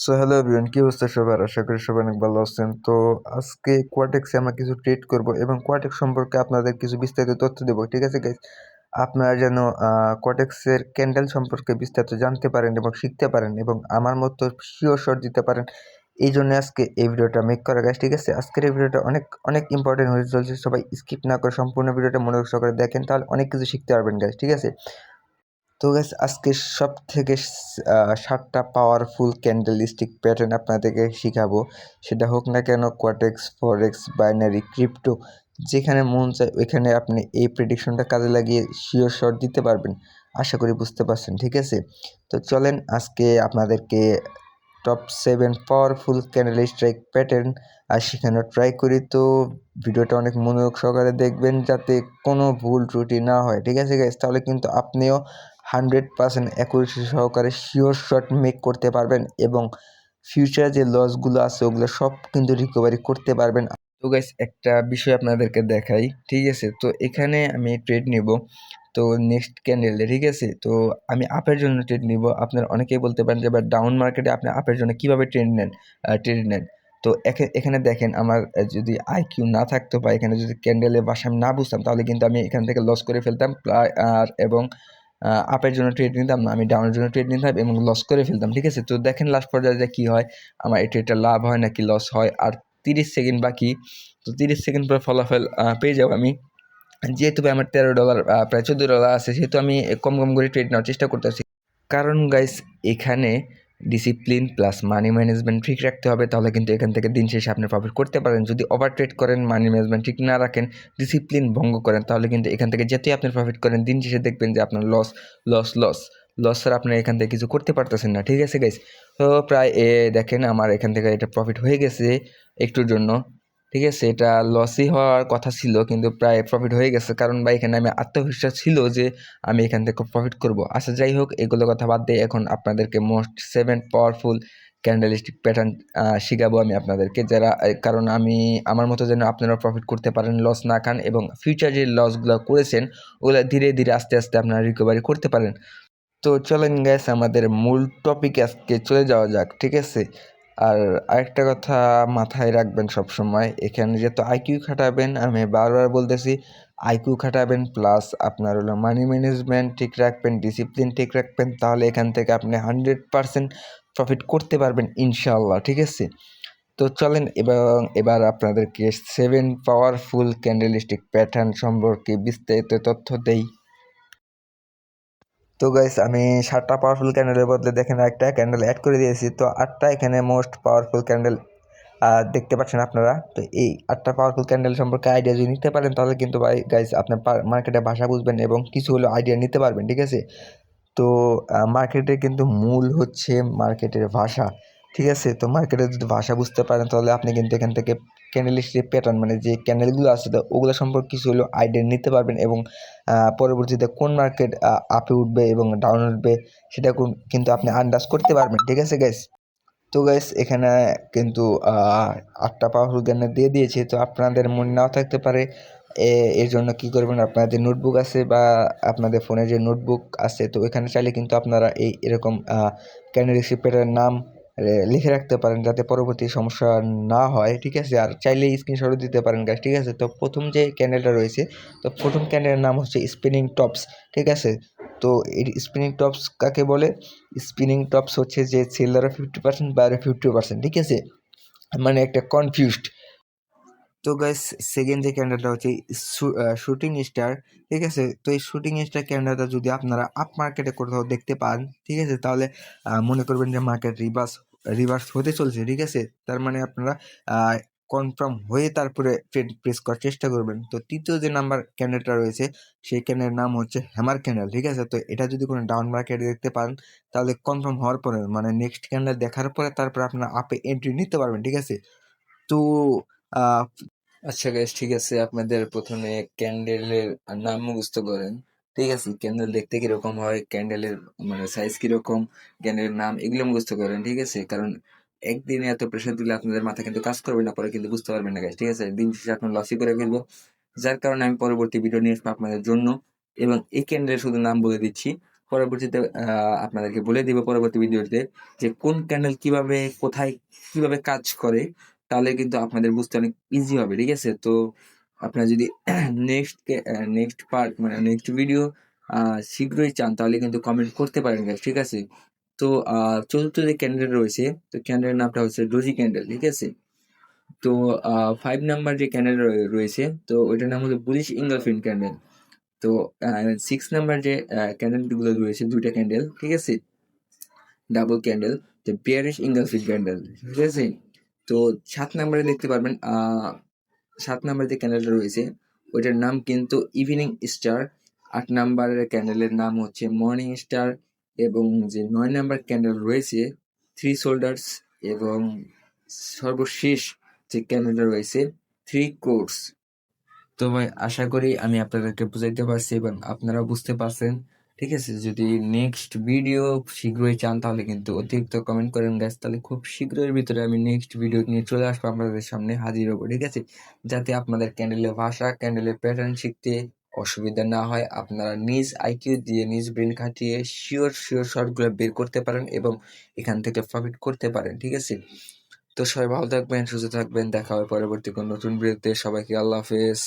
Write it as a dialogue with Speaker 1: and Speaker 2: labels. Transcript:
Speaker 1: Hello everyone, কি অবস্থা সবার? আশা করি সবাই অনেক ভালো আছেন। তো আজকে কোয়াটেক্সে আমরা কিছু ট্রেড করব এবং কোয়াটেক্স সম্পর্কে আপনাদের কিছু বিস্তারিত তথ্য দেবো। ঠিক আছে গাইস? আপনারা যেন কোয়াটেক্সের ক্যান্ডেল সম্পর্কে বিস্তারিত জানতে পারেন এবং শিখতে পারেন এবং আমার মতো শিওর শট দিতে পারেন। এই জন্য আজকে এই ভিডিওটা মেক করা গাইস। ঠিক আছে? আজকের এই ভিডিওটা অনেক অনেক ইম্পর্টেন্ট হয়ে চলছে। সবাই স্কিপ না করে সম্পূর্ণ ভিডিওটা মনোযোগ সহকারে দেখেন, তাহলে অনেক কিছু শিখতে পারবেন গাইস। ঠিক আছে? তো গাইস আজকে সব থেকে 7টা পাওয়ারফুল ক্যান্ডেলস্টিক প্যাটার্ন আপনাদেরকে শিখাবো। সেটা হোক না কেন কোয়াটেক্স, ফরেক্স, বাইনারি, ক্রিপ্টো, যেখানে মন চায় ওইখানে আপনি এই প্রেডিকশনটা কাজে লাগিয়ে শিওর শট দিতে পারবেন। আশা করি বুঝতে পারছেন। ঠিক আছে? তো চলেন আজকে আপনাদেরকে top 7 powerful candle strike pattern আর শেখানোর ট্রাই করি। তো ভিডিওটা অনেক মনোযোগ সহকারে দেখবেন যাতে কোনো ভুল ত্রুটি না হয়। ঠিক আছে গাইস? তাহলে কিন্তু আপনিও 100% অ্যাকুরেসি সহকারে শিওর শট মেক করতে পারবেন এবং ফিউচার যে লসগুলো আছে ওগুলো সব কিন্তু রিকভারি করতে পারবেন। তো গাইস একটা বিষয় আপনাদেরকে দেখাই। ঠিক আছে? তো এখানে আমি ট্রেড নিব। তো নেক্সট ক্যান্ডেলে, ঠিক আছে? তো আমি আপের জন্য ট্রেড নিব। আপনারা অনেকেই বলতে পারেন যে ডাউন মার্কেটে আপনি আপের জন্য কিভাবে ট্রেড নেন। তো এখানে দেখেন আমার যদি আইকিউ না থাকতো বা এখানে যদি ক্যান্ডেলের ভাষা আমি না বুঝতাম তাহলে কিন্তু আমি এখান থেকে লস করে ফেলতাম আর এবং আপের জন্য ট্রেড নিতাম না, আমি ডাউনের জন্য ট্রেড নিতাম এবং লস করে ফেলতাম। ঠিক আছে? তো দেখেন লাস্ট পর্যায়ে কী হয়, আমার এই ট্রেডটা লাভ হয় নাকি লস হয়। আর 30 সেকেন্ড বাকি। তো 30 সেকেন্ড পর ফলাফল পেয়ে যাবো আমি। যেহেতু ভাই আমার $13 প্রায় $14 আছে, সেহেতু আমি কম কম করে ট্রেড নেওয়ার চেষ্টা করতেছি। কারণ গাইস এখানে ডিসিপ্লিন প্লাস মানি ম্যানেজমেন্ট ঠিক রাখতে হবে, তাহলে কিন্তু এখান থেকে দিন শেষে আপনি প্রফিট করতে পারেন। যদি ওভার ট্রেড করেন, মানি ম্যানেজমেন্ট ঠিক না রাখেন, ডিসিপ্লিন ভঙ্গ করেন, তাহলে কিন্তু এখান থেকে যেতেই আপনি প্রফিট করেন দিন শেষে দেখবেন যে আপনার loss loss loss loss sir আপনি এখান থেকে কিছু করতে পারতেছেন না। ঠিক আছে গাইস? তো প্রায় দেখেন আমার এখান থেকে এটা প্রফিট হয়ে গেছে একটুর জন্য। ঠিক আছে? এটা লসই হওয়ার কথা ছিল কিন্তু প্রায় প্রফিট হয়ে গেছে, কারণ ভাই এখানে আমি আত্মবিশ্বাস ছিল যে আমি এখান থেকে প্রফিট করব। আচ্ছা যাই হোক, এগুলো কথা বাদ দিয়ে এখন আপনাদেরকে মোস্ট 7 পাওয়ারফুল ক্যান্ডেলস্টিক প্যাটার্ন শিখাবো আমি আপনাদেরকে, যারা কারণ আমি আমার মতো যেন আপনারা প্রফিট করতে পারেন, লস না খান এবং ফিউচার যে লসগুলো করেছেন ওগুলো ধীরে ধীরে আস্তে আস্তে আপনারা রিকভারি করতে পারেন। তো চলেন গ্যাস আমাদের মূল টপিকে আজকে চলে যাওয়া যাক। ঠিক আছে? আর আরেকটা কথা মাথায় রাখবেন সব সময়, এখানে যেহেতু আইকিউ খাটাবেন, আমি বারবার বলতেছি আইকিউ খাটাবেন প্লাস আপনার হলো মানি ম্যানেজমেন্ট ঠিক রাখবেন, ডিসিপ্লিন ঠিক রাখবেন, তাহলে এখান থেকে আপনি 100% প্রফিট করতে পারবেন ইনশাআল্লাহ। ঠিক আছে? তো চলেন এবার আপনাদেরকে 7 পাওয়ারফুল ক্যান্ডেলস্টিক প্যাটার্ন সম্পর্কে বিস্তারিত তথ্য দেই। তো গাইস আমি 7টা পাওয়ারফুল ক্যান্ডেলের বদলে দেখেন একটা ক্যান্ডেল অ্যাড করে দিয়েছি। তো 8টা এখানে মোস্ট পাওয়ারফুল ক্যান্ডেল দেখতে পাচ্ছেন আপনারা। তো এই 8টা পাওয়ারফুল ক্যান্ডেল সম্পর্কে আইডিয়া যদি নিতে পারেন তাহলে কিন্তু ভাই গাইস আপনার মার্কেটে ভাষা বুঝবেন এবং কিছু হলেও আইডিয়া নিতে পারবেন। ঠিক আছে? তো মার্কেটের কিন্তু মূল হচ্ছে মার্কেটের ভাষা। ঠিক আছে? তো মার্কেটের যদি ভাষা বুঝতে পারেন তাহলে আপনি কিন্তু এখান থেকে ক্যান্ডেলস্টিক প্যাটার্ন মানে যে ক্যান্ডেলগুলো আছে তো ওগুলো সম্পর্কে কিছু হলেও আইডিয়া নিতে পারবেন এবং পরবর্তীতে কোন মার্কেট আপে উঠবে এবং ডাউনে উঠবে সেটা কিন্তু আপনি আন্দাজ করতে পারবেন। ঠিক আছে গাইস? তো গাইস এখানে কিন্তু 8টা পাওয়ারফুল ক্যান্ডেল দিয়ে দিয়েছি। তো আপনাদের মনে নাও থাকতে পারে, এর জন্য কি করবেন, আপনাদের নোটবুক আছে বা আপনাদের ফোনে যে নোটবুক আছে তো এখানে চাইলে কিন্তু আপনারা এরকম ক্যান্ডেল রিসিপ্টের নাম লিখে রাখতে পারেন যাতে পরবর্তী সমস্যা না হয়। ঠিক আছে? আর চাইলে স্ক্রিনশটও দিতে পারেন গাইস। ঠিক আছে? তো প্রথম যে ক্যান্ডেলটা রয়েছে, তো প্রথম ক্যান্ডেলের নাম হচ্ছে স্পিনিং টপস। ঠিক আছে? তো এই স্পিনিং টপস কাকে বলে? স্পিনিং টপস হচ্ছে যে সেলারে 50% বাইরে 50%। ঠিক আছে? মানে একটা কনফিউজড। তো গাইস সেকেন্ড যে ক্যান্ডেলটা হচ্ছে শুটিং স্টার। ঠিক আছে? তো এই শুটিং স্টার ক্যান্ডেলটা যদি আপনারা আপ মার্কেটে কোথাও দেখতে পান, ঠিক আছে, তাহলে মনে করবেন যে মার্কেট রিভার্স হতে চলছে। ঠিক আছে? তার মানে আপনারা কনফার্ম হয়ে তারপরে ট্রেড প্রেস করার চেষ্টা করবেন। তো তৃতীয় যে নাম্বার ক্যান্ডেলটা রয়েছে সেই ক্যান্ডেলের নাম হচ্ছে হ্যামার ক্যান্ডেল। ঠিক আছে? তো এটা যদি কোনো ডাউন মার্কেটে দেখতে পান তাহলে কনফার্ম হওয়ার পরে মানে নেক্সট ক্যান্ডেল দেখার পরে তারপরে আপনারা আপে এন্ট্রি নিতে পারবেন। ঠিক আছে? তো আহ আচ্ছা গাইস, ঠিক আছে, আপনাদের প্রথমে ক্যান্ডেলের নাম মুখস্থ করেন। ঠিক আছে? ক্যান্ডেল দেখতে কিরকম হয়, ক্যান্ডেলের মানে সাইজ কিরকম, ক্যান্ডেলের নাম এগুলো মুখস্থ করেন। ঠিক আছে? কারণ একদিনে এত প্রেশার দিলে আপনাদের মাথা কিন্তু কাজ করবে না, পরে কিন্তু বুঝতে পারবেন না গাইস। ঠিক আছে? দিন শেষে আপনার লসই করে ফেলবো। যার কারণে আমি পরবর্তী ভিডিও নিয়ে আসবো আপনাদের জন্য এবং এই ক্যান্ডেলের শুধু নাম বলে দিচ্ছি।
Speaker 2: পরবর্তীতে আপনাদেরকে বলে দিব পরবর্তী ভিডিওতে যে কোন ক্যান্ডেল কিভাবে কোথায় কিভাবে কাজ করে, তাহলে কিন্তু আপনাদের বুঝতে অনেক ইজি হবে। ঠিক আছে, তো আপনারা যদি নেক্সট পার্ট মানে নেক্সট ভিডিও শীঘ্রই চান তাহলে কিন্তু কমেন্ট করতে পারেন guys, ঠিক আছে। তো চতুর্থ যে ক্যান্ডেল রয়েছে, তো ক্যান্ডেলের নামটা হচ্ছে ডোজি ক্যান্ডেল। ঠিক আছে, তো 5 নাম্বার যে ক্যান্ডেল রয়েছে, তো ওইটার নাম হলো বুলিশ ইঙ্গলফিন ক্যান্ডেল। তো 6 নাম্বার যে ক্যান্ডেল গুলো রয়েছে, দুইটা ক্যান্ডেল, ঠিক আছে, ডাবল ক্যান্ডেল, যে বিয়ারিশ ইঙ্গলফিন ক্যান্ডেল। ঠিক আছে, তো 7 নাম্বারে দেখতে পারবেন 7 নাম্বার যে ক্যান্ডেলটা রয়েছে ওইটার নাম কিন্তু ইভিনিং স্টার। 8 নাম্বারের ক্যান্ডেলের নাম হচ্ছে মর্নিং স্টার, এবং যে 9 নাম্বার ক্যান্ডেল রয়েছে থ্রি শোল্ডার্স, এবং সর্বশেষ যে ক্যান্ডেলটা রয়েছে থ্রি কোর্স। তো ভাই আশা করি আমি আপনাদেরকে বুঝাইতে পারছি এবং আপনারা বুঝতে পারছেন। ঠিক আছে, যদি নেক্সট ভিডিও শীঘ্রই চান তাহলে কিন্তু অতিরিক্ত কমেন্ট করেন গাইস, তাহলে খুব শীঘ্রই ভিতরে আমি নেক্সট ভিডিও নিয়ে চলে আসবো আপনাদের সামনে হাজির হবো। ঠিক আছে, যাতে আপনাদের ক্যান্ডেলের ভাষা ক্যান্ডেলের প্যাটার্ন শিখতে অসুবিধা না হয়, আপনারা নিজ আইকিউ দিয়ে নিজ ব্রেন খাটিয়ে শিওর শর্টগুলো বের করতে পারেন এবং এখান থেকে প্রফিট করতে পারেন। ঠিক আছে, তো সবাই ভালো থাকবেন, সুস্থ থাকবেন, দেখা হবে পরবর্তী কোনো নতুন ভিডিওতে। সবাইকে আল্লাহ হাফেজ।